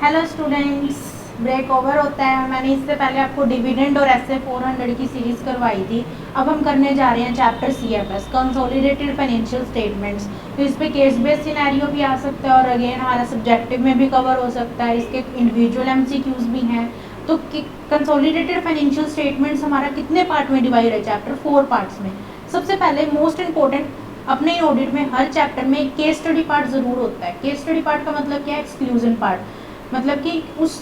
Hello students, break over होता है। मैंने इससे पहले आपको डिविडेंड और एसए 400 की सीरीज़ करवाई थी। अब हम करने जा रहे हैं chapter CFS, consolidated financial statements. तो इस पे केस बेस्ड सिनेरियो भी आ सकता है और अगेन हमारा सब्जेक्टिव में भी कवर हो सकता है। इसके इंडिविजुअल एमसीक्यूज भी हैं। तो कंसोलिडेटेड फाइनेंशियल स्टेटमेंट्स हमारा कितने पार्ट में डिवाइड है? चैप्टर 4 पार्ट्स में। सबसे पहले मोस्ट इंपॉर्टेंट, अपने ऑडिट में हर चैप्टर में केस स्टडी पार्ट ज़रूर होता है। केस स्टडी पार्ट का मतलब क्या है? Exclusion part. मतलब कि उस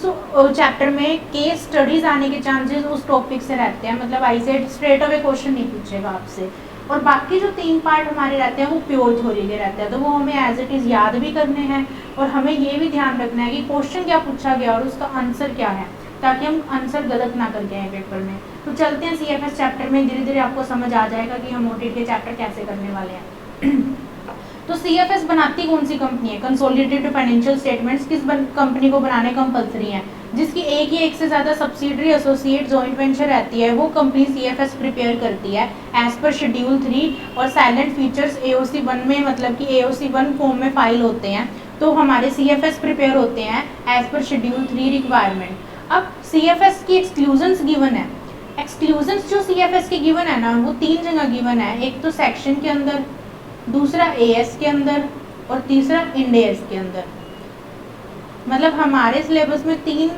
चैप्टर में केस स्टडीज आने के चांसेस उस टॉपिक से रहते हैं। मतलब I said straight away question नहीं पूछेगा आपसे। और बाकी जो 3 पार्ट हमारे रहते हैं वो प्योर थ्योरी के रहते हैं, तो वो हमें एज इट इज़ याद भी करने हैं। और हमें ये भी ध्यान रखना है कि क्वेश्चन क्या पूछा गया और उसका आंसर क्या है, ताकि हम आंसर गलत ना करके आए पेपर में। तो चलते हैं सीएफएस चैप्टर में। धीरे धीरे आपको समझ आ जाएगा कि हम ऑडिट के चैप्टर कैसे करने वाले हैं। तो सीएफएस बनाती कौन सी कंपनी है? कंसोलिडेटेड फाइनेंशियल स्टेटमेंट्स किस कंपनी को बनाने कंपलसरी है? जिसकी एक या एक से ज़्यादा सब्सिडरी, एसोसिएट, जॉइंट वेंचर रहती है, वो कंपनी सीएफएस प्रिपेयर करती है एज पर शेड्यूल 3। और साइलेंट फीचर्स एओसी 1 में, मतलब कि एओसी 1 फॉर्म में फाइल होते हैं। तो हमारे सीएफएस प्रिपेयर होते हैं एज पर शेड्यूल 3 रिक्वायरमेंट। अब सीएफएस की एक्सक्लूजन्स गिवन है। एक्सक्लूजन्स जो सीएफएस की गिवन है ना, वो 3 जगह गिवन है। एक तो सेक्शन के अंदर, दूसरा एएस के अंदर और तीसरा इंडेस के अंदर। मतलब हमारे सिलेबस में 3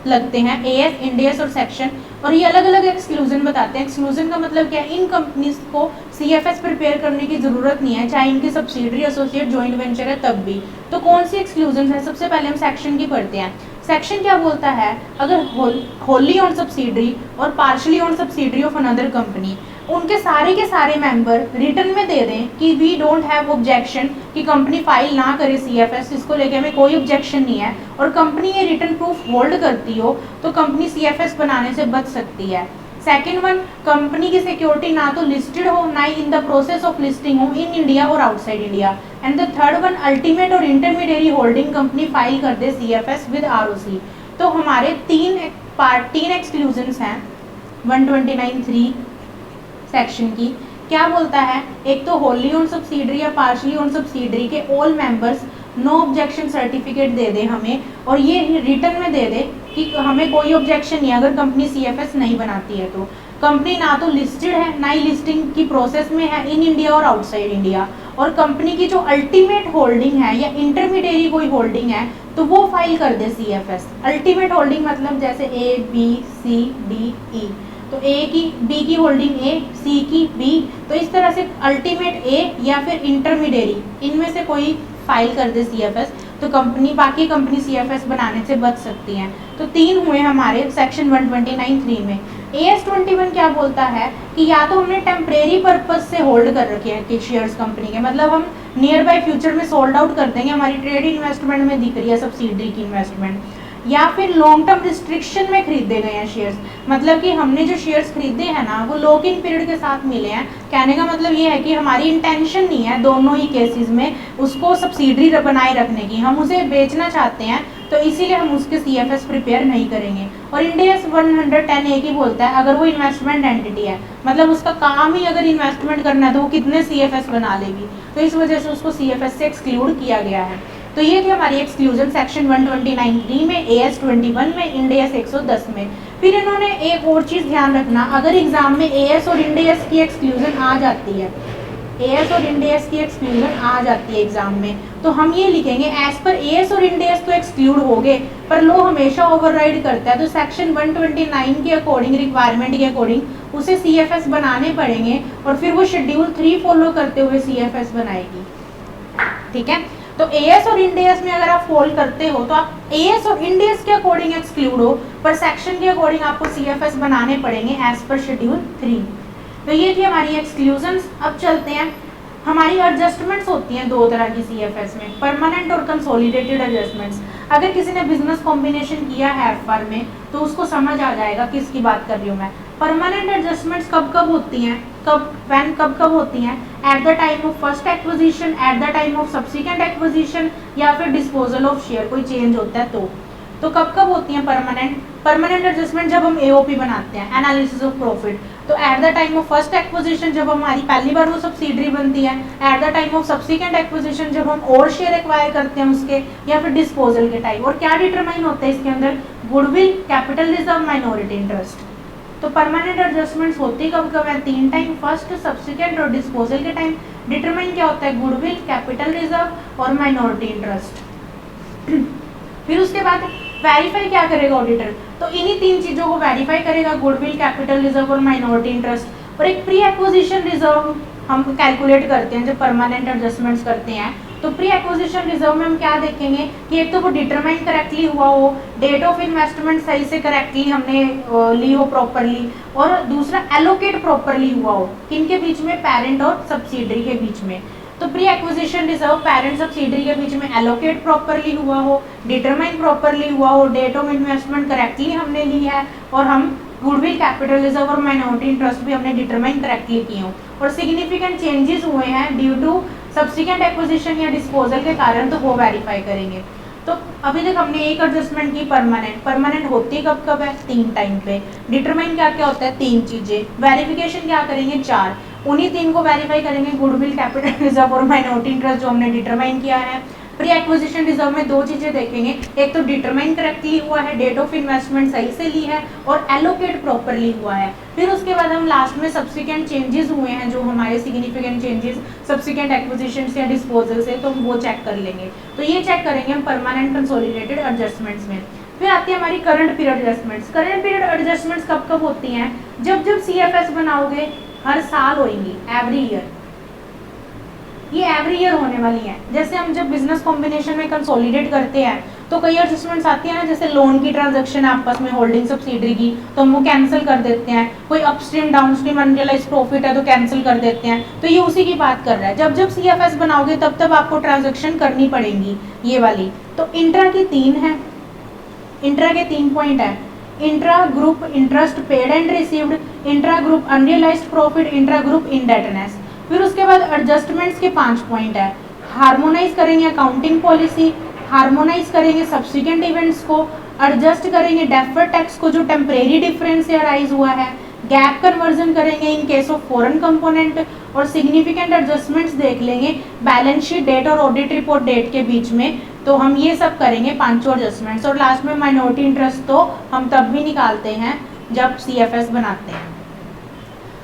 लगते हैं, एएस, इंडेस और सेक्शन। और ये अलग अलग एक्सक्लूजन बताते हैं। एक्सक्लूजन का मतलब क्या है? इन कंपनीज को सीएफएस प्रिपेयर करने की जरूरत नहीं है, चाहे इनकी सब्सिडरी, एसोसिएट, जॉइंट वेंचर है तब भी। तो कौन सी एक्सक्लूजन है? सबसे पहले हम सेक्शन की पढ़ते हैं। सेक्शन क्या बोलता है? अगर होली ऑन सब्सिडरी और partially owned subsidiary of another company, उनके सारे के सारे मेंबर रिटर्न में दे दें कि वी डोंट हैव ऑब्जेक्शन, कि कंपनी फाइल ना करे सीएफएस, इसको लेके हमें कोई ऑब्जेक्शन नहीं है, और कंपनी ये रिटर्न प्रूफ होल्ड करती हो, तो कंपनी सीएफएस बनाने से बच सकती है। सेकेंड वन, कंपनी की सिक्योरिटी ना तो लिस्टेड हो, ना ही in the process of listing हो इन इंडिया और outside India. And the third one, ultimate और इंटरमीडिएरी होल्डिंग कंपनी फाइल कर दे सीएफएस विद आरओसी। तो हमारे 3 एक्सक्लूजन्स हैं 129(3) सेक्शन की। क्या बोलता है? एक तो होली ऑन सब्सिडरी या पार्शली ऑन सब्सिडरी के all members no objection certificate दे दे हमें, और ये रिटर्न में दे दे कि हमें कोई ऑब्जेक्शन नहीं अगर कंपनी सीएफएस नहीं बनाती है। तो कंपनी ना तो लिस्टेड है, ना ही लिस्टिंग की प्रोसेस में है इन इंडिया और आउटसाइड इंडिया, और कंपनी की जो अल्टीमेट होल्डिंग है या इंटरमीडिएरी कोई होल्डिंग है तो वो फाइल कर दे सीएफएस। अल्टीमेट होल्डिंग मतलब जैसे ए, बी, सी, डी, ई। तो ए की, बी की होल्डिंग ए, सी की बी, तो इस तरह से अल्टीमेट ए या फिर इंटरमीडिएरी, इनमें से कोई फाइल कर दे सीएफएस, तो कंपनी, बाकी कंपनी सीएफएस बनाने से बच सकती हैं। तो 3 हुए हमारे सेक्शन 129(3) में। AS21 क्या बोलता है कि या तो हमने टेम्परेरी पर्पज से होल्ड कर रखे हैं कि शेयर्स कंपनी के, मतलब हम नियर बाय फ्यूचर में सोल्ड आउट कर देंगे, हमारी ट्रेड इन्वेस्टमेंट में दिख रही है सब्सिडरी की इन्वेस्टमेंट, या फिर लॉन्ग टर्म रिस्ट्रिक्शन में खरीदे गए हैं शेयर्स, मतलब कि हमने जो शेयर्स खरीदे हैं ना वो लॉक इन पीरियड के साथ मिले हैं। कहने का मतलब ये है कि हमारी इंटेंशन नहीं है दोनों ही केसेस में उसको सब्सिडरी बनाए रखने की, हम उसे बेचना चाहते हैं, तो इसीलिए हम उसके सीएफएस प्रिपेयर नहीं करेंगे। और इंडियस 110(a) की बोलता है अगर वो इन्वेस्टमेंट एंटिटी है, मतलब उसका काम ही अगर इन्वेस्टमेंट करना है, तो वो कितने सीएफएस बना लेगी, तो इस वजह से उसको सीएफएस से एक्सक्लूड किया गया है। तो ये थी हमारी एक्सक्लूजन सेक्शन 129(3) में, AS21 में, इंडेस 110 में। फिर इन्होंने एक और चीज़ ध्यान रखना, अगर एग्जाम में एएस और इंडेस की एक्सक्लूजन आ जाती है, एएस और इंडेस की एक्सक्लूजन आ जाती है एग्जाम में, तो हम ये लिखेंगे एज पर एएस और इंडेस तो एक्सक्लूड हो गए, पर लो हमेशा ओवरराइड करता है, तो सेक्शन 129 के अकॉर्डिंग, रिक्वायरमेंट के अकॉर्डिंग उसे सीएफएस बनाने पड़ेंगे, और फिर वो शेड्यूल 3 फॉलो करते हुए सीएफएस बनाएगी। ठीक है, तो एएस और इंडेस में अगर आप फॉल करते हो तो आप एएस और इंडेस के अकॉर्डिंग एक्सक्लूड हो, पर सेक्शन के अकॉर्डिंग आपको सीएफएस बनाने पड़ेंगे एज पर शेड्यूल 3। तो ये थी हमारी एक्सक्लूजन्स। अब चलते हैं, हमारी एडजस्टमेंट्स होती हैं 2 तरह की सीएफएस में, परमानेंट और कंसोलिडेटेड एडजस्टमेंट्स। अगर किसी ने बिजनेस कॉम्बिनेशन किया है एफआर में तो उसको समझ आ जाएगा किसकी बात कर रही हूँ मैं। परमानेंट एडजस्टमेंट्स कब कब होती हैं, कब होती हैं? At the time of first acquisition, at the time of subsequent acquisition, या फिर डिस्पोजल ऑफ शेयर, कोई चेंज होता है तो तो कब कब होती हैं परमानेंट? परमानेंट एडजस्टमेंट जब हम एओपी बनाते हैं, एनालिसिस ऑफ प्रॉफिट, तो at the time of first acquisition जब हमारी पहली बार वो सब्सिडरी बनती है, at the time of subsequent acquisition जब हम और शेयर एक्वायर करते हैं उसके, या फिर डिस्पोजल के टाइम। और क्या डिटरमाइन होता है इसके अंदर? Goodwill, capital reserve, minority interest. तो परमानेंट एडजस्टमेंट्स होती कब कब है? 3 टाइम, फर्स्ट, सब्सिक्वेंट और डिस्पोजल के टाइम। डिटरमाइन क्या होता है? गुडविल, कैपिटल रिजर्व और माइनॉरिटी इंटरेस्ट। फिर उसके बाद वेरीफाई क्या करेगा ऑडिटर? तो इन्हीं 3 चीजों को वेरीफाई करेगा, गुडविल, कैपिटल रिजर्व और माइनॉरिटी इंटरेस्ट। और एक प्री एक्विजिशन रिजर्व हम कैलकुलेट करते हैं जब परमानेंट एडजस्टमेंट्स करते हैं। तो प्री एक्विजिशन रिजर्व में हम क्या देखेंगे कि एक तो वो डिटरमाइन करेक्टली हुआ हो, डेट ऑफ इन्वेस्टमेंट सही से करेक्टली हमने ली हो प्रॉपरली, और दूसरा एलोकेट प्रॉपरली हुआ हो, किनके बीच में? पेरेंट और सब्सिडरी के बीच में। तो pre acquisition reserve parent subsidiary के बीच में एलोकेट प्रॉपरली हुआ हो, डिटरमाइन प्रॉपरली हुआ हो, डेट ऑफ इन्वेस्टमेंट करेक्टली हमने ली है, और हम गुडविल, कैपिटल रिजर्व और माइनॉरिटी इंटरेस्ट भी हमने डिटरमाइन करेक्टली किए हो, और सिग्निफिकेंट चेंजेस हुए हैं ड्यू टू सब्सिक्वेंट एक्विजिशन या डिस्पोजल के कारण, तो वो वेरीफाई करेंगे। तो अभी तक हमने एक एडजस्टमेंट की परमानेंट। परमानेंट होती कब कब है? 3 टाइम पे। डिटरमाइन क्या क्या होता है? 3 चीजें। वेरिफिकेशन क्या करेंगे? 4। उन्हीं 3 को वेरीफाई करेंगे, गुडविल, कैपिटल रिजर्व और माइनॉरिटी इंटरेस्ट जो हमने डिटरमाइन किया है। प्री एक्विजिशन रिजर्व में 2 चीजें देखेंगे, एक तो डिटरमाइन करेक्टली हुआ है, डेट ऑफ इन्वेस्टमेंट सही से ली है, और एलोकेट प्रॉपरली हुआ है। फिर उसके बाद हम लास्ट में सब्सिक्वेंट चेंजेस हुए हैं, जो हमारे सिग्निफिकेंट चेंजेस सब्सिक्वेंट एक्विजिशन से या डिस्पोजल से, तो हम वो चेक कर लेंगे। तो ये चेक करेंगे हम परमानेंट कंसोलिडेटेड एडजस्टमेंट्स में। फिर आती है हमारी current period adjustments. Current period adjustments कब कब होती हैं? जब जब सीएफएस बनाओगे, हर साल होंगी, एवरी ईयर। ये एवरी ईयर होने वाली है। जैसे हम जब बिजनेस कॉम्बिनेशन में कंसोलिडेट करते हैं तो कई एडजस्टमेंट्स आती है ना, जैसे लोन की ट्रांजैक्शन आपस में होल्डिंग सब्सिडरी की, तो हम वो कैंसिल कर देते हैं। कोई अपस्ट्रीम डाउनस्ट्रीम अनरियलाइज्ड प्रॉफिट है तो कैंसिल कर देते हैं। तो ये उसी की बात कर रहा है। जब जब सीएफएस बनाओगे तब तब आपको ट्रांजैक्शन करनी पड़ेगी, ये वाली। तो इंट्रा की 3 है, इंट्रा के 3 पॉइंट है। Intra group interest paid and received, intra group unrealised profit, intra group indebtedness. फिर उसके बाद एडजस्टमेंट्स के 5 पॉइंट है। हार्मोनाइज करेंगे अकाउंटिंग पॉलिसी, हार्मोनाइज करेंगे सब्सिक्वेंट इवेंट्स को, एडजस्ट करेंगे डेफर्ड टैक्स को जो टेम्परेरी डिफरेंस से अराइज हुआ है, गैप कन्वर्जन करेंगे इन केस ऑफ फॉरेन कंपोनेंट, और सिग्निफिकेंट एडजस्टमेंट्स देख लेंगे बैलेंस शीट डेट और ऑडिट रिपोर्ट डेट के बीच में। तो हम ये सब करेंगे 5 एडजस्टमेंट्स। और लास्ट में माइनॉरिटी इंटरेस्ट तो हम तब भी निकालते हैं जब सीएफएस बनाते हैं।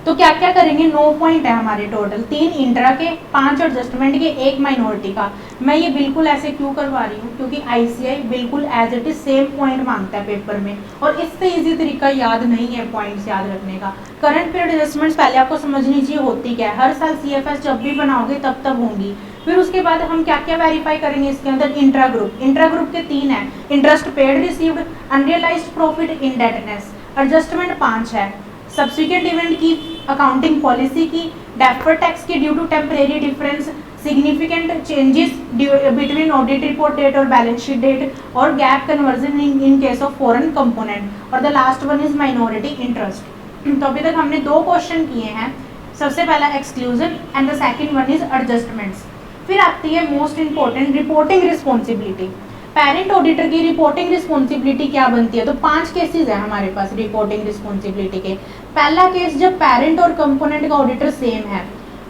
तो क्या क्या करेंगे? 9 पॉइंट है हमारे टोटल, 3 इंट्रा के, 5 एडजस्टमेंट के, 1 माइनॉरिटी का। मैं ये बिल्कुल ऐसे क्यों करवा रही हूँ? क्योंकि आईसीआई बिल्कुल as it is same point मांगता है पेपर में, और इससे इजी तरीका याद नहीं है पॉइंट्स याद रखने का। करंट पीरियड एडजस्टमेंट्स पहले आपको समझनी चाहिए होती क्या है। हर साल सीएफएस जब भी बनाओगे तब तब होंगी। फिर उसके बाद हम क्या क्या वेरीफाई करेंगे इसके अंदर? Intra group. इंट्रा ग्रुप के 3 है, interest paid received, unrealised profit, indebtedness. Adjustment 5 है, सब्सिक्वेंट इवेंट की, अकाउंटिंग पॉलिसी की, डेफर्ड टैक्स की due to temporary difference, significant changes between audit report date और बैलेंस शीट डेट, और GAAP conversion in case of foreign component, और the last one is minority interest. तो अभी तक हमने 2 क्वेश्चन किए हैं। सबसे पहला exclusion and the second one is adjustments. फिर आती है most important reporting responsibility. Parent auditor की रिपोर्टिंग रिस्पॉन्सिबिलिटी क्या बनती है? तो 5 केसेस है हमारे पास रिपोर्टिंग रिस्पॉन्सिबिलिटी के। पहला केस, जब पेरेंट और कंपोनेंट का ऑडिटर सेम है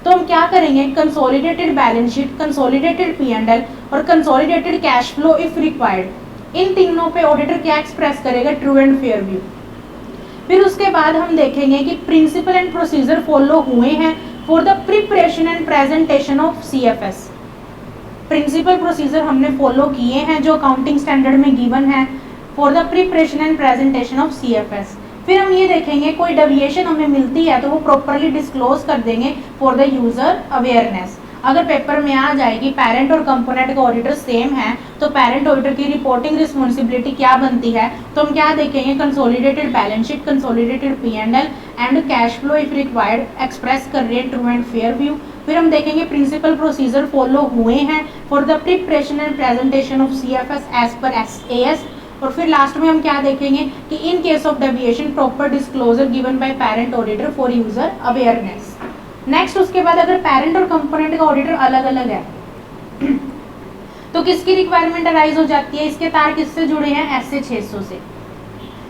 तो हम क्या करेंगे? Consolidated balance sheet, consolidated P and L और consolidated cash flow if required, इन तीनों पे ऑडिटर क्या एक्सप्रेस करेगा? True and fair view. फिर उसके बाद हम देखेंगे कि प्रिंसिपल एंड प्रोसीजर फॉलो हुए हैं for the preparation and presentation of CFS. Principal procedure हमने फॉलो किए हैं जो अकाउंटिंग स्टैंडर्ड में गिवन है for the preparation and presentation of CFS. फिर हम ये देखेंगे कोई डेविएशन हमें मिलती है तो वो प्रॉपरली डिस्क्लोज कर देंगे फॉर द यूजर अवेयरनेस। अगर पेपर में आ जाएगी पेरेंट और कंपोनेंट का ऑडिटर सेम है तो पेरेंट ऑडिटर की रिपोर्टिंग रिस्पॉन्सिबिलिटी क्या बनती है? तो हम क्या देखेंगे? Consolidated balance sheet, consolidated P and L and cash flow if required express कर रहे हैं ट्रू एंड फेयर व्यू। फिर हम देखेंगे प्रिंसिपल प्रोसीजर फॉलो हुए हैं for the preparation and presentation of CFS as per AS. और फिर लास्ट में हम क्या देखेंगे कि in case of deviation proper disclosure given by parent auditor for user awareness. Next उसके बाद अगर पेरेंट और कंपोनेंट का ऑडिटर अलग अलग है तो किसकी रिक्वायरमेंट अराइज हो जाती है, इसके तार किससे जुड़े हैं, एसए 600 से,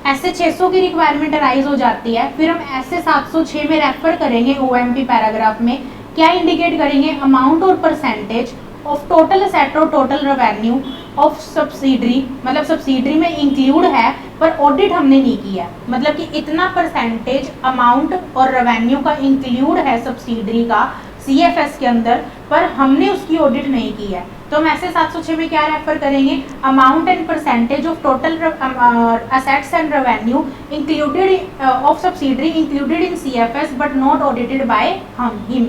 एसए 600 की रिक्वायरमेंट अराइज हो जाती है। फिर हम एसए 706 में रेफर करेंगे ओएमपी पैराग्राफ में, क्या इंडिकेट करेंगे, अमाउंट और परसेंटेज ऑफ टोटल असेट और टोटल रेवेन्यू ऑफ सब्सिडरी, मतलब सब्सिडरी में इंक्लूड है पर ऑडिट हमने नहीं किया, मतलब कि इतना परसेंटेज अमाउंट और रेवेन्यू का इंक्लूड है सब्सिडरी का सीएफएस के अंदर, पर हमने उसकी ऑडिट नहीं की है। तो हम ऐसे 706 में क्या रेफर करेंगे, amount and percentage of total assets and revenue included of subsidiary included in CFS but not audited by him.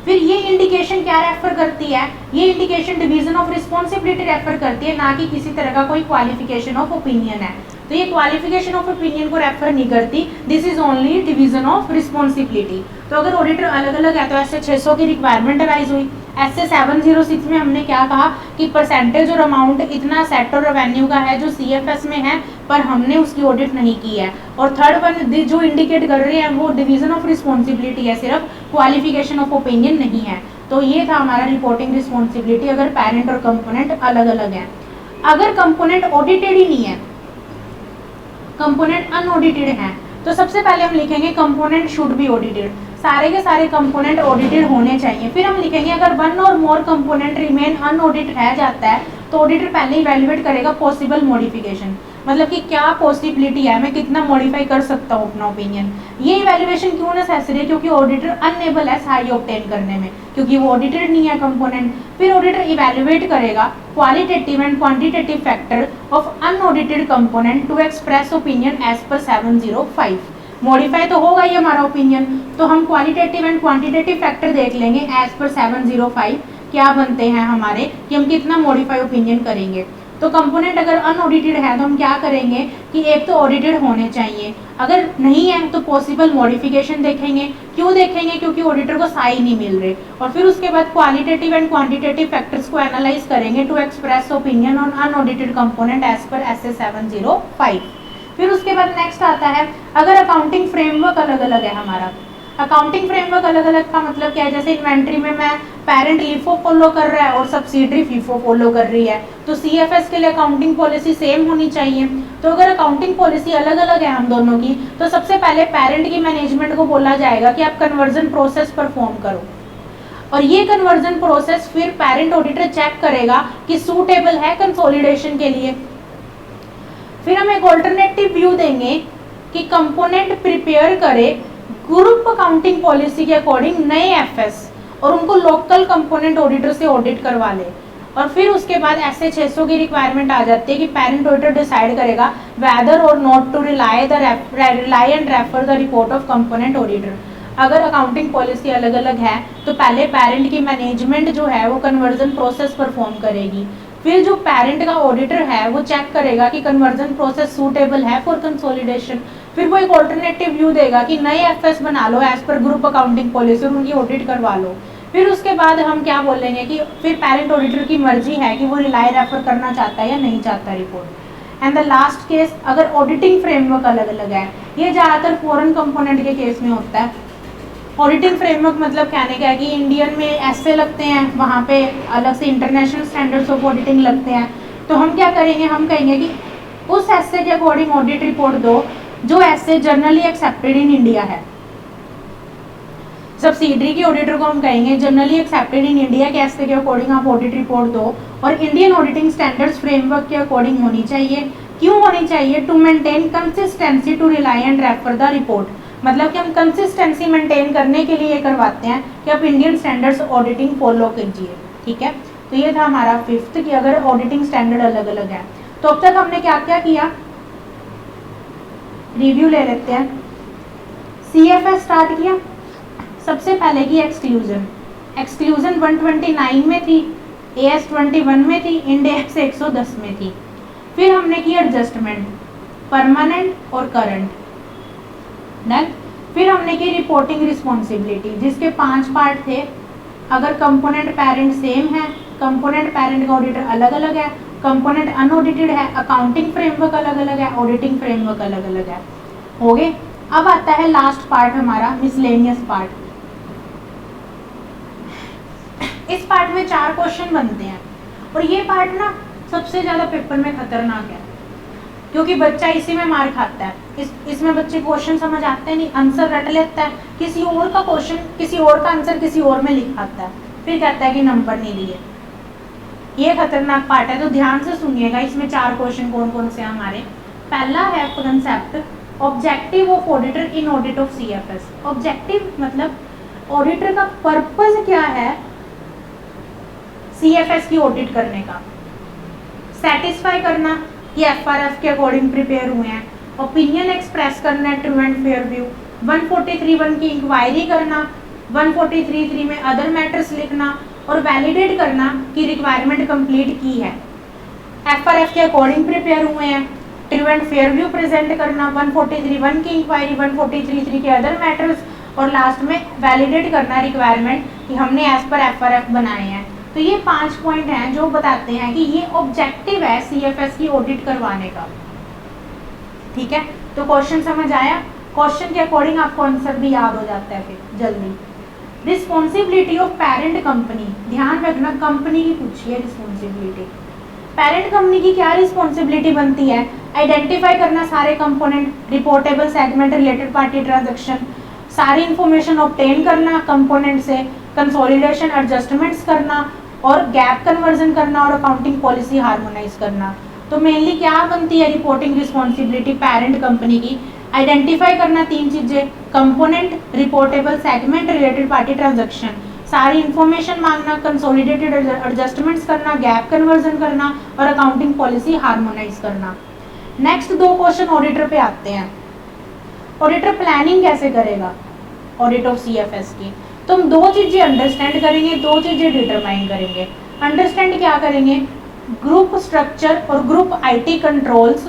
फिर ये इंडिकेशन क्या रेफर करती है, ये indication division of responsibility refer करती है, ना कि किसी तरह का कोई क्वालिफिकेशन ऑफ ओपिनियन है। तो ये क्वालिफिकेशन ऑफ ओपिनियन को रेफर नहीं करती, this is only division of responsibility. तो अगर ऑडिटर अलग अलग है तो ऐसे 600 की रिक्वायरमेंट अराइज हुई। ऐसे 706 में हमने क्या कहा कि परसेंटेज और अमाउंट इतना सेट और रेवेन्यू का है जो सीएफएस में है, पर हमने उसकी ऑडिट नहीं की है। और थर्ड वन जो इंडिकेट कर रहे हैं वो डिवीजन ऑफ रिस्पॉन्सिबिलिटी है, सिर्फ क्वालिफिकेशन ऑफ ओपिनियन नहीं है। तो ये था हमारा रिपोर्टिंग रिस्पॉन्सिबिलिटी अगर पेरेंट और कंपोनेंट अलग अलग हैं। अगर कंपोनेंट ऑडिटेड ही नहीं है, कंपोनेंट अनऑडिटेड हैं, तो सबसे पहले हम लिखेंगे कंपोनेंट शुड बी ऑडिटेड, सारे के सारे कंपोनेंट ऑडिटेड होने चाहिए। फिर हम लिखेंगे अगर वन और मोर कंपोनेंट रिमेन अनऑडिटेड रह जाता है तो ऑडिटर पहले इवैल्यूएट करेगा पॉसिबल मॉडिफिकेशन, मतलब कि क्या पॉसिबिलिटी है, मैं कितना मॉडिफाई कर सकता हूँ अपना ओपिनियन। ये इवैल्यूएशन क्यों नेसेसरी है, क्योंकि ऑडिटर अनएबल है सारी ऑब्टेन करने में, क्योंकि वो ऑडिटेड नहीं है कंपोनेंट। फिर ऑडिटर इवैल्यूएट करेगा qualitative and quantitative factor of unaudited component to express opinion as per 705। Modify तो होगा ही हमारा ओपिनियन, तो हम क्वालिटेटिव एंड क्वांटिटेटिव फैक्टर देख लेंगे एज पर 705 क्या बनते हैं हमारे, कि हम कितना मॉडिफाई ओपिनियन करेंगे। तो कंपोनेंट अगर अनऑडिटेड है तो हम क्या करेंगे कि एक तो ऑडिटेड होने चाहिए, अगर नहीं है तो पॉसिबल मॉडिफिकेशन देखेंगे। क्यों देखेंगे, क्योंकि ऑडिटर को साई नहीं मिल रहे। और फिर उसके बाद क्वालिटेटिव एंड क्वांटिटेटिव फैक्टर्स को एनालाइज करेंगे to express opinion on unaudited component as per SA 705। फिर उसके बाद नेक्स्ट आता है अगर अकाउंटिंग फ्रेमवर्क अलग अलग है हमारा। अकाउंटिंग फ्रेमवर्क अलग अलग का मतलब क्या है, जैसे इन्वेंट्री में मैं पेरेंट लीफो फॉलो कर रहा है और सब्सिडरी फीफो फॉलो कर रही है, तो सीएफएस के लिए अकाउंटिंग पॉलिसी सेम होनी चाहिए। तो अगर अकाउंटिंग पॉलिसी अलग अलग है हम दोनों की, तो सबसे पहले पेरेंट की मैनेजमेंट को बोला जाएगा कि आप कन्वर्जन प्रोसेस परफॉर्म करो, और ये कन्वर्जन प्रोसेस फिर पेरेंट ऑडिटर चेक करेगा कि सूटेबल है कंसोलिडेशन के लिए। फिर हम एक ऑल्टरनेटिव व्यू देंगे कि कंपोनेंट प्रिपेयर करे ग्रुप अकाउंटिंग पॉलिसी के अकॉर्डिंग नए एफएस और उनको लोकल कंपोनेंट ऑडिटर से ऑडिट करवा ले। और फिर उसके बाद ऐसे 600 की रिक्वायरमेंट आ जाती है कि पेरेंट ऑडिटर डिसाइड करेगा वेदर और not to rely and refer the report of component auditor. अगर अकाउंटिंग पॉलिसी अलग अलग है तो पहले पेरेंट की मैनेजमेंट जो है वो कन्वर्जन प्रोसेस परफॉर्म करेगी, फिर जो पेरेंट का ऑडिटर है वो चेक करेगा कि कन्वर्जन प्रोसेस सूटेबल है फॉर कंसोलिडेशन। फिर वो एक ऑल्टरनेटिव व्यू देगा कि नए एफएस बना लो as per group accounting policy और उनकी ऑडिट करवा लो। फिर उसके बाद हम क्या बोलेंगे कि फिर पेरेंट ऑडिटर की मर्जी है कि वो रिलाई रेफर करना चाहता है या नहीं चाहता report. And the last case अगर ऑडिटिंग फ्रेमवर्क अलग अलग है, ये ज़्यादातर फॉरेन कंपोनेंट के केस में होता है। ऑडिटिंग फ्रेमवर्क मतलब कहने का है कि इंडियन में ऐसे लगते हैं, वहाँ पे अलग से इंटरनेशनल स्टैंडर्ड्स ऑफ ऑडिटिंग लगते हैं। तो हम क्या करेंगे, हम कहेंगे कि उस एसे के अकॉर्डिंग ऑडिट रिपोर्ट दो जो एसे जनरली एक्सेप्टेड इन इंडिया है। सब्सिडरी के ऑडिटर को हम कहेंगे जनरली एक्सेप्टेड इन इंडिया के एसे के अकॉर्डिंग आप ऑडिट रिपोर्ट दो, और इंडियन ऑडिटिंग स्टैंडर्ड्स फ्रेमवर्क के अकॉर्डिंग होनी चाहिए। क्यों होनी चाहिए, to maintain consistency to rely and refer the report, मतलब कि हम कंसिस्टेंसी मेंटेन करने के लिए करवाते हैं कि आप इंडियन स्टैंडर्ड्स ऑडिटिंग फॉलो कीजिए। ठीक है, तो ये था हमारा फिफ्थ कि अगर ऑडिटिंग स्टैंडर्ड अलग अलग है। तो अब तक हमने क्या क्या किया, रिव्यू ले लेते हैं। सीएफएस स्टार्ट किया, सबसे पहले की एक्सक्लूजन 129 में थी, एएस 21 में थी, इंड एक्स 110 में थी। फिर हमने की एडजस्टमेंट परमानेंट और करंट, डन। फिर हमने की रिपोर्टिंग रिस्पॉन्सिबिलिटी जिसके 5 पार्ट थे। अगर कंपोनेंट पेरेंट सेम है, कंपोनेंट पेरेंट का ऑडिटर अलग अलग है, कंपोनेंट अनऑडिटेड है, अकाउंटिंग फ्रेमवर्क अलग अलग है, ऑडिटिंग फ्रेमवर्क अलग अलग है। हो गए। अब आता है लास्ट पार्ट हमारा मिसलेनियस पार्ट। इस पार्ट में 4 क्वेश्चन बनते हैं और ये पार्ट ना सबसे ज़्यादा पेपर में खतरनाक है, क्योंकि बच्चा इसी में मार खाता है। इसमें बच्चे क्वेश्चन समझ आते नहीं, आंसर रट लेता है, किसी और का क्वेश्चन, किसी और का आंसर किसी और में लिख आता है, फिर कहता है कि नंबर नहीं दिए। ये खतरनाक पार्ट है, तो ध्यान से सुनिएगा। इसमें 4 क्वेश्चन कौन कौन से हमारे। पहला है concept objective of auditor in audit of CFS. Objective मतलब ऑडिटर का पर्पस क्या है सीएफएस की ऑडिट करने का। सेटिस्फाई करना कि एफआरएफ के अकॉर्डिंग प्रिपेयर हुए हैं, ओपिनियन एक्सप्रेस करना है, ट्रू एंड फेयर व्यू, 143(1) की इंक्वायरी करना, 143(3) में अदर मैटर्स लिखना और वैलिडेट करना कि रिक्वायरमेंट कंप्लीट की है, एफआरएफ के अकॉर्डिंग प्रिपेयर हुए हैं, true and fair view present करना, 143(1) की इंक्वायरी, 143(3) के अदर मैटर्स और लास्ट में वैलिडेट करना रिक्वायरमेंट कि हमने एज पर एफआरएफ बनाए हैं। तो ये 5 पॉइंट हैं जो बताते हैं कि ये ऑब्जेक्टिव है सीएफएस की ऑडिट करवाने का। ठीक है, तो क्वेश्चन समझ आया। क्वेश्चन के अकॉर्डिंग आपको आंसर भी याद हो जाता है फिर जल्दी। रिस्पॉन्सिबिलिटी ऑफ पेरेंट कंपनी, ध्यान रखना कंपनी की पूछी है रिस्पॉन्सिबिलिटी। पेरेंट कंपनी की क्या रिस्पॉन्सिबिलिटी बनती है? आइडेंटिफाई करना सारे component, reportable segment, related party transaction, सारी इंफॉर्मेशन ऑब्टेन करना कंपोनेंट से, कंसोलिडेशन एडजस्टमेंट्स करना और गैप कन्वर्जन करना और अकाउंटिंग पॉलिसी हार्मोनाइज करना। तो मेनली क्या बनती है रिपोर्टिंग रिस्पॉन्सिबिलिटी पेरेंट कंपनी की? आइडेंटिफाई करना 3 चीजें, component, reportable segment, related party transaction, सारी इंफॉर्मेशन मांगना, कंसोलिडेटेड एडजस्टमेंट्स करना, गैप कन्वर्जन करना और अकाउंटिंग पॉलिसी हार्मोनाइज करना। नेक्स्ट 2 क्वेश्चन ऑडिटर पे आते हैं। ऑडिटर प्लानिंग कैसे करेगा ऑडिट ऑफ सीएफएस की? तो हम 2 चीजें अंडरस्टैंड करेंगे, 2 चीजें डिटरमाइन करेंगे। अंडरस्टैंड क्या करेंगे? ग्रुप स्ट्रक्चर और group IT controls,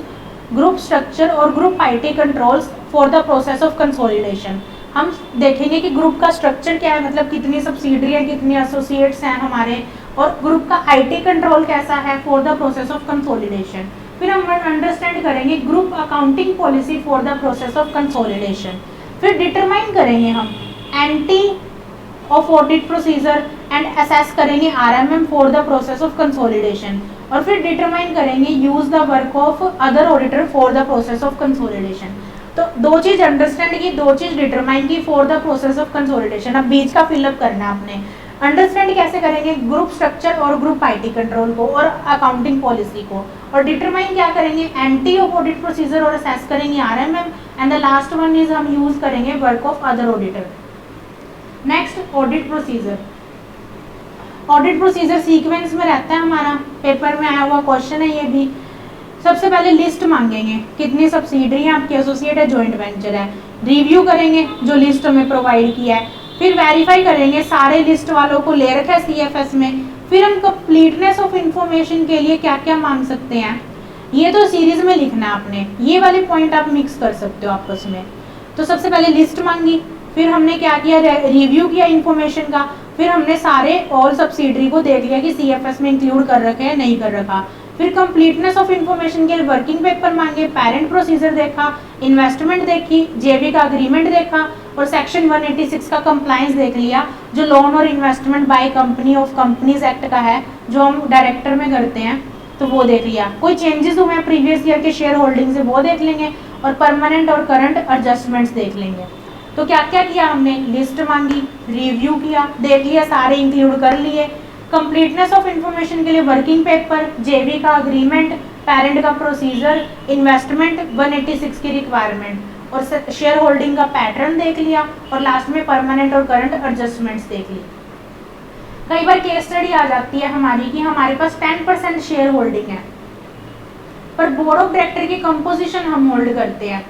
group structure और group IT controls for the process of consolidation. हम देखेंगे कि ग्रुप का स्ट्रक्चर क्या है, मतलब कितनी सब्सिडरी है, कितनी एसोसिएट्स हैं हमारे, और ग्रुप का आईटी कंट्रोल कैसा है for the process of consolidation. फिर हम अंडरस्टैंड करेंगे group accounting policy for the process of consolidation. फिर डिटरमाइन करेंगे हम anti of audit procedure and assess करेंगे RMM for the process of consolidation. और फिर डिटरमाइन करेंगे use the work of other auditor for the process of consolidation. तो 2 चीज understand की, 2 चीज डिटरमाइन की for the process of consolidation. अब बीच का फिलअप करना है आपने। अंडरस्टैंड कैसे करेंगे? ग्रुप स्ट्रक्चर और ग्रुप आईटी कंट्रोल को और अकाउंटिंग पॉलिसी को। और डिटरमाइन क्या करेंगे? एंटी ऑफ ऑडिट प्रोसीजर और असेस करेंगे RMM. And the last one is हम यूज करेंगे work of other auditor. Next audit procedure. Audit procedure sequence में रहता है हमारा, पेपर में आया हुआ क्वेश्चन है ये भी। सबसे पहले लिस्ट मांगेंगे, कितनी सब्सिडरी है आपकी, एसोसिएट है, जॉइंट वेंचर है। रिव्यू करेंगे जो लिस्ट हमें प्रोवाइड किया है। फिर वेरीफाई करेंगे सारे लिस्ट वालों को ले रखा है सीएफएस में। फिर हम कंप्लीटनेस ऑफ इंफॉर्मेशन के लिए क्या क्या मांग सकते हैं, ये तो सीरीज में लिखना है आपने, ये वाले पॉइंट आप मिक्स कर सकते हो आपस में। तो सबसे पहले लिस्ट मांगी, फिर हमने क्या किया, रिव्यू किया इंफॉर्मेशन का। फिर हमने सारे ऑल सब्सिडरी को देख लिया कि सीएफएस में इंक्लूड कर रखे हैं नहीं कर रखा। फिर कंप्लीटनेस ऑफ इंफॉर्मेशन के लिए वर्किंग पेपर मांगे, पेरेंट प्रोसीजर देखा, इन्वेस्टमेंट देखी, जेवी का अग्रीमेंट देखा और सेक्शन 186 का कंप्लायंस देख लिया, जो लोन और investment by company of companies act का है, जो हम डायरेक्टर में करते हैं, तो वो देख लिया। कोई चेंजेस हुए हैं प्रीवियस ईयर के शेयर होल्डिंग से वो देख लेंगे और परमानेंट और करंट एडजस्टमेंट्स देख लेंगे। तो क्या क्या किया हमने, लिस्ट मांगी, रिव्यू किया, देख लिया सारे इंक्लूड कर लिए, कंप्लीटनेस ऑफ इंफॉर्मेशन के लिए वर्किंग पेपर, जेवी का अग्रीमेंट, पेरेंट का प्रोसीजर, इन्वेस्टमेंट, 186 की रिक्वायरमेंट और शेयर होल्डिंग का पैटर्न देख लिया और लास्ट में परमानेंट और करंट एडजस्टमेंट्स देख ली। कई बार केस स्टडी आ जाती है हमारी कि हमारे पास 10% शेयर होल्डिंग है पर बोर्ड ऑफ डायरेक्टर की कंपोजिशन हम होल्ड करते हैं,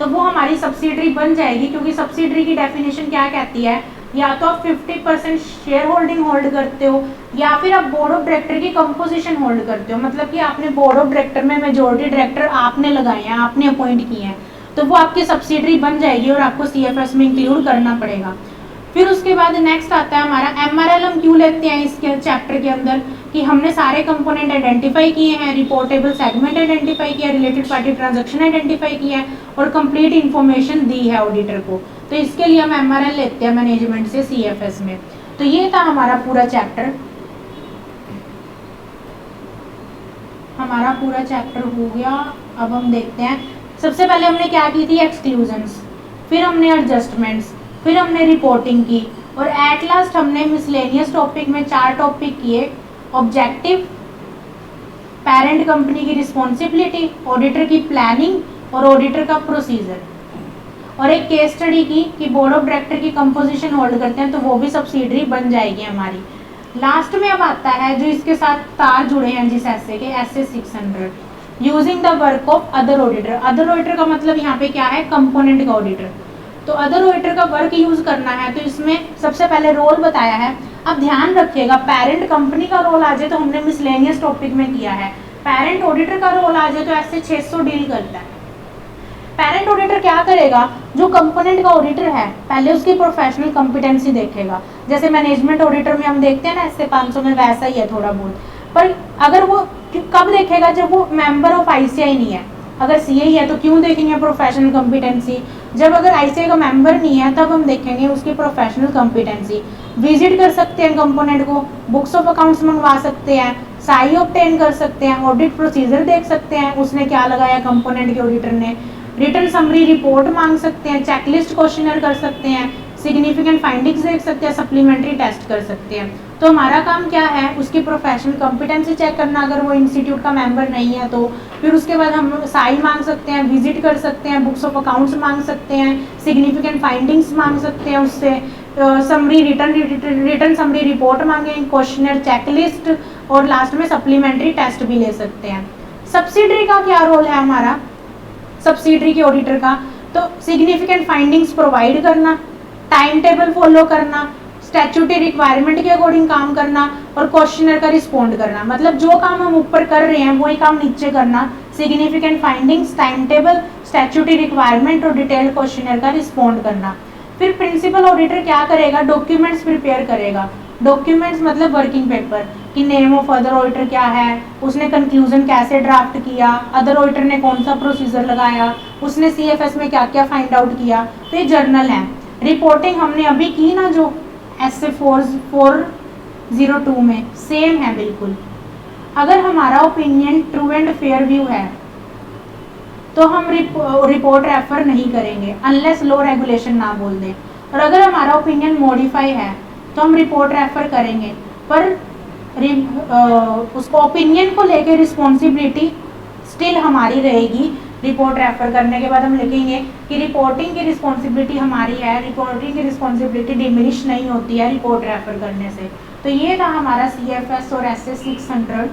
तो वो हमारी सब्सिडरी बन जाएगी, क्योंकि सब्सिडरी की डेफिनेशन क्या कहती है, या तो आप 50% शेयर होल्डिंग होल्ड करते हो या फिर आप बोर्ड ऑफ डायरेक्टर की कंपोजिशन होल्ड करते हो, मतलब कि आपने बोर्ड ऑफ डायरेक्टर में मेजॉरिटी डायरेक्टर आपने लगाए हैं, आपने अपॉइंट किए हैं, तो वो आपकी सब्सिडरी बन जाएगी और आपको सीएफएस में इंक्लूड करना पड़ेगा। फिर उसके बाद नेक्स्ट आता है हमारा एमआरएल। हम क्यों लेते हैं इसके चैप्टर के अंदर, कि हमने सारे कंपोनेंट आइडेंटिफाई किए हैं, रिपोर्टेबल सेगमेंट आइडेंटिफाई किया, रिलेटेड पार्टी ट्रांजैक्शन आइडेंटिफाई किया है और कंप्लीट इन्फॉर्मेशन दी है ऑडिटर को, तो इसके लिए हम एमआरएल लेते हैं मैनेजमेंट से सीएफएस में। तो ये था हमारा पूरा चैप्टर। हमारा पूरा चैप्टर हो गया। अब हम देखते हैं, सबसे पहले हमने क्या की थी, एक्सक्लूजन्स, फिर हमने एडजस्टमेंट्स, फिर हमने रिपोर्टिंग की, और एट लास्ट हमने मिसलेनियस टॉपिक में 4 टॉपिक किए, ऑब्जेक्टिव, पेरेंट कंपनी की रिस्पॉन्सिबिलिटी, ऑडिटर की प्लानिंग और ऑडिटर का प्रोसीजर, और एक केस स्टडी की कि बोर्ड ऑफ डायरेक्टर की कंपोजिशन होल्ड करते हैं तो वो भी सब्सिडरी बन जाएगी हमारी। लास्ट में अब आता है जो इसके साथ तार जुड़े हैं जिस ऐसे के, ऐसे 600 using the work of other auditor. Other auditor का मतलब यहाँ पे क्या है, कंपोनेंट का ऑडिटर। तो अदर ऑडिटर का वर्क यूज करना है, तो इसमें सबसे पहले रोल बताया है। अब ध्यान रखिएगा, पेरेंट कंपनी का रोल आ जाए तो हमने मिसलेनियस टॉपिक में किया है, पेरेंट ऑडिटर का रोल आ जाए तो ऐसे 600 डील करता है। पेरेंट ऑडिटर क्या करेगा, जो कंपोनेंट का ऑडिटर है पहले उसकी प्रोफेशनल कॉम्पिटेंसी देखेगा, जैसे मैनेजमेंट ऑडिटर में हम देखते हैं ना ऐसे 500 में, वैसा ही है थोड़ा बहुत। पर अगर वो कब देखेगा, जब वो मेंबर ऑफ आईसीआई नहीं है। अगर सीए है तो क्यों देखेंगे प्रोफेशनल कॉम्पिटेंसी, जब अगर आईसीआई का मेंबर नहीं है तब हम देखेंगे उसकी प्रोफेशनल कॉम्पिटेंसी। विजिट कर सकते हैं कंपोनेंट को, बुक्स ऑफ अकाउंट्स मंगवा सकते हैं, साई ऑब्टेन कर सकते हैं, ऑडिट प्रोसीजर देख सकते हैं उसने क्या लगाया कंपोनेंट के ऑडिटर ने, रिटर्न समरी रिपोर्ट मांग सकते हैं, चेकलिस्ट क्वेश्चनर कर सकते हैं, सिग्निफिकेंट फाइंडिंग्स देख सकते हैं, सप्लीमेंट्री टेस्ट कर सकते हैं। तो हमारा काम क्या है, उसकी प्रोफेशनल कॉम्पिटेंसी चेक करना, अगर वो इंस्टीट्यूट का मेंबर नहीं है तो। फिर उसके बाद हम साई मांग सकते हैं, विजिट कर सकते हैं, बुक्स ऑफ अकाउंट्स मांग सकते हैं, सिग्निफिकेंट फाइंडिंग्स मांग सकते हैं उससे, समरी रिटर्न समरी रिपोर्ट मांगेंगे, क्वेश्चनर, चेकलिस्ट, और लास्ट में सप्लीमेंट्री टेस्ट भी ले सकते हैं। सब्सिडरी का क्या रोल है हमारा, सब्सिडरी के ऑडिटर का, तो सिग्निफिकेंट फाइंडिंग्स प्रोवाइड करना, टाइम टेबल फॉलो करना, स्टैट्यूटरी रिक्वायरमेंट के अकॉर्डिंग काम करना, और क्वेश्चनर का रिस्पॉन्ड करना। मतलब जो काम हम ऊपर कर रहे हैं वही काम नीचे करना, significant findings, time table, statutory requirement और डिटेल्ड क्वेश्चनर का रिस्पॉन्ड करना। फिर प्रिंसिपल ऑडिटर क्या करेगा, डॉक्यूमेंट्स प्रिपेयर करेगा। डॉक्यूमेंट्स मतलब वर्किंग पेपर, कि नेम ऑफ अदर ऑडिटर क्या है, उसने कंक्लूजन कैसे ड्राफ्ट किया, अदर ऑडिटर ने कौन सा प्रोसीजर लगाया, उसने सीएफएस में क्या क्या फाइंड आउट किया, तो ये जर्नल है। रिपोर्टिंग हमने अभी की ना जो ऐसे 402 में, सेम है बिल्कुल। अगर हमारा opinion true and fair view है तो हम रिपोर्ट रेफर नहीं करेंगे अनलेस लो रेगुलेशन ना बोल दें, और अगर हमारा ओपिनियन मॉडिफाई है तो हम रिपोर्ट रेफर करेंगे, पर उसको ओपिनियन को लेके रिस्पॉन्सिबिलिटी स्टिल हमारी रहेगी। रिपोर्ट रेफर करने के बाद हम लिखेंगे कि रिपोर्टिंग की रिस्पॉन्सिबिलिटी हमारी है, रिपोर्टिंग की रिस्पॉन्सिबिलिटी डिमिनिश नहीं होती है रिपोर्ट रेफर करने से। तो ये था हमारा सीएफएस और एसए 600।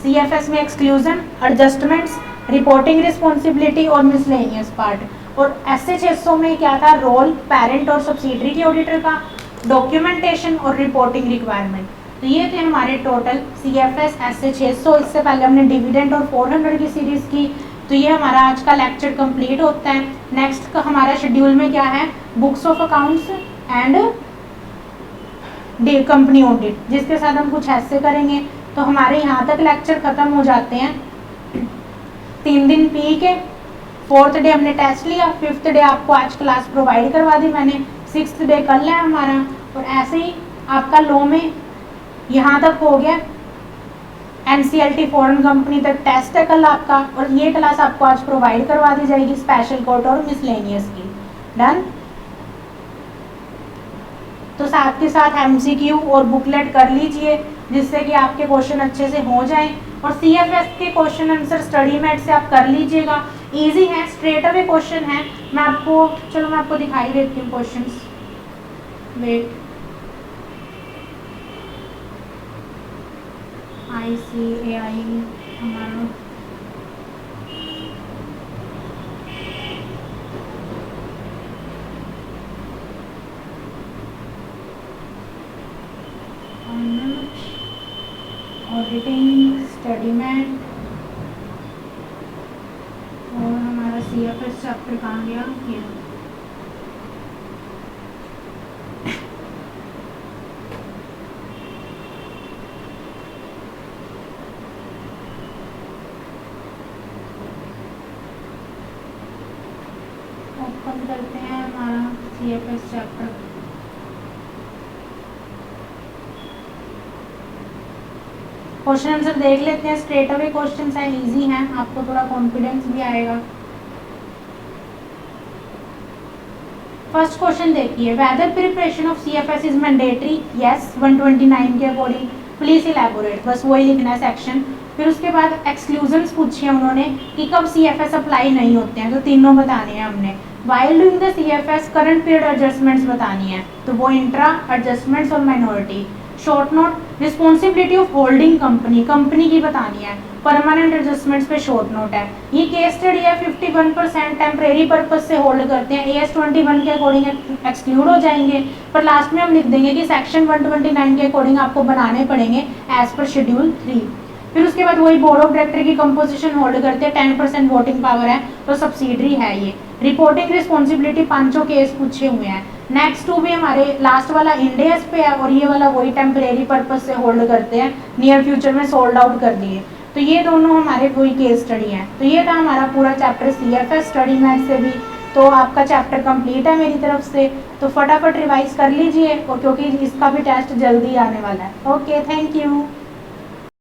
सीएफएस में एक्सक्लूजन, एडजस्टमेंट्स, रिपोर्टिंग रिस्पॉन्सिबिलिटी और मिसलेनियस पार्ट, और एसए 600 में क्या था, रोल पेरेंट और सब्सिडरी के ऑडिटर का, डॉक्यूमेंटेशन और रिपोर्टिंग रिक्वायरमेंट। तो ये थे हमारे टोटल सीएफएस एसए 600। इससे पहले हमने डिविडेंड और 400 की सीरीज की। तो ये हमारा आज का लेक्चर कंप्लीट होता है। नेक्स्ट का हमारा शेड्यूल में क्या है, books of accounts and company audit, जिसके साथ हम कुछ ऐसे करेंगे। तो हमारे यहाँ तक लेक्चर खत्म हो जाते हैं। 3 दिन पी के 4th डे हमने टेस्ट लिया, 5th डे आपको आज क्लास प्रोवाइड करवा दी मैंने, 6th डे कल है हमारा। और ऐसे ही आपका लॉ में यहाँ तक हो गया, एनसीएलटी फॉरेन कंपनी तक टेस्ट है कल आपका, और ये क्लास आपको आज प्रोवाइड करवा दी जाएगी स्पेशल कोर्ट और मिसलेनियस की। डन। तो साथ के साथ एमसीक्यू और बुकलेट कर लीजिए जिससे कि आपके क्वेश्चन अच्छे से हो जाएं, और सीएफएस के क्वेश्चन आंसर स्टडी मैट से आप कर लीजिएगा। इजी है, स्ट्रेट अवे क्वेश्चन है। मैं आपको दिखाई देती हूँ क्वेश्चंस। वेट, ICAI हमारा ऑडिटिंग, स्टडी मैट, और हमारा सीएफएस चैप्टर कहाँ गया, ये ओपन करते हैं हमारा सीएफएस चैप्टर। क्वेश्चन आंसर देख लेते हैं, स्ट्रेट अवे क्वेश्चन है, इजी हैं, आपको थोड़ा कॉन्फिडेंस भी आएगा। फर्स्ट क्वेश्चन देखिए, whether preparation of CFS is mandatory, yes 129 के अकॉर्डिंग, प्लीज इलेबोरेट, बस वही लिखना है सेक्शन। फिर उसके बाद एक्सक्लूजन्स पूछे हैं उन्होंने कि कब CFS अप्लाई नहीं होते हैं, तो तीनों बताने हैं हमने। While doing the CFS current period adjustments बतानी है, तो वो इंट्रा एडजस्टमेंट्स और minority. Short note, responsibility of holding company, company की बतानी है। परमानेंट एडजस्टमेंट्स पे शॉर्ट नोट है। ये केस स्टडी है, 51% टेम्परेरी पर्पज से होल्ड करते हैं, AS 21 के अकॉर्डिंग एक्सक्लूड हो जाएंगे, पर लास्ट में हम लिख देंगे कि सेक्शन 129 के अकॉर्डिंग आपको बनाने पड़ेंगे एज पर शेड्यूल 3। फिर उसके बाद वही बोर्ड ऑफ डायरेक्टर की कंपोजिशन होल्ड करते हैं, 10% वोटिंग पावर है, तो सब्सिडरी है ये। रिपोर्टिंग रिस्पॉन्सिबिलिटी 5 केस पूछे हुए हैं। नेक्स्ट 2 भी हमारे, लास्ट वाला इंडेस पे है और ये वाला वही टेम्परेरी पर्पज से होल्ड करते हैं, नियर फ्यूचर में सोल्ड आउट कर दिए। तो ये दोनों हमारे वही केस स्टडी हैं। तो ये था हमारा पूरा चैप्टर CFS स्टडी मैथ से भी। तो आपका चैप्टर कंप्लीट है मेरी तरफ से, तो फटाफट रिवाइज कर लीजिए, और क्योंकि इसका भी टेस्ट जल्दी आने वाला है। Okay, thank you.